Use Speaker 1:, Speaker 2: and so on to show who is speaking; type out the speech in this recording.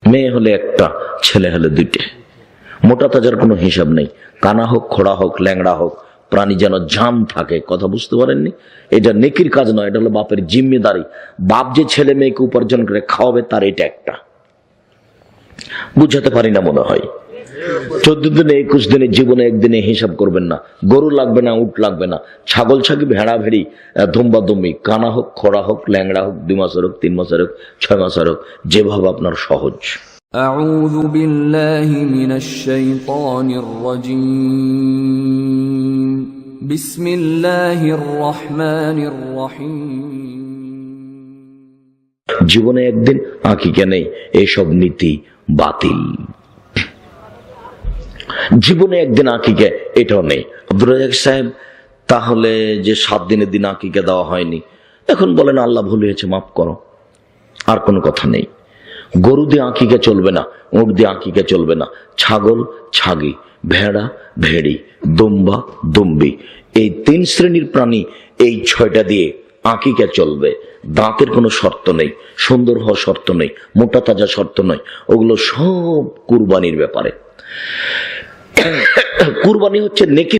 Speaker 1: মেয়ে হলে একটা, ছেলে হলে দুইটে। মোটা তাজার কোনো হিসাব নেই। কানা হোক, খোড়া হোক, ল্যাংড়া হোক, প্রাণী যেন জাম থাকে। কথা বুঝতে পারেননি? এটা নেকির কাজ নয়, এটা হলো বাপের জিম্মেদারি। বাপ যে ছেলে মেয়েকে উপার্জন করে খাওয়াবে, তার এটা একটা। বুঝাতে পারি না মনে হয়। 14 দিনে 21 দিনে জীবনে একদিনে হিসাব করবেন না। গরু লাগবে না, উট লাগবে না, ছাগল ছাগি, ভেড়া ভেড়ি, দুম্বা দুম্বি, কানা হোক, খোড়া হোক, ল্যাংড়া হোক, 2 মাসের হোক, 3 মাসের হোক, 6 মাসের হোক, যেভাবে আপনার সহজ।
Speaker 2: أعوذ بالله من الشيطان الرجيم بسم الله الرحمن الرحيم
Speaker 1: জীবনে একদিন আকিকা নেই, এইসব নীতি বাতিল। জীবনে একদিন আকিকা, এটাও নেই। আব্দুর রাজ্জাক সাহেব, তাহলে যে 7 দিনের দিন আকিকা দেওয়া হয়নি, এখন বলেন আল্লাহ ভুল হয়েছে, মাফ করো, আর কোনো কথা নেই। গরু দিয়ে আকিকা চলবে না, উট দিয়ে আকিকা চলবে না, ছাগল ছাগি, ভেড়া ভেড়ি, দুম্বা দুম্বি, এই 3 শ্রেণীর প্রাণী, এই 6টা দিয়ে আকিকা চলবে। দাঁতের কোনো শর্ত নেই, সুন্দর হওয়া শর্ত নেই, মোটা তাজা শর্ত নয়, ওগুলো সব কুরবানির ব্যাপারে। কুরবানি হচ্ছে নেকি।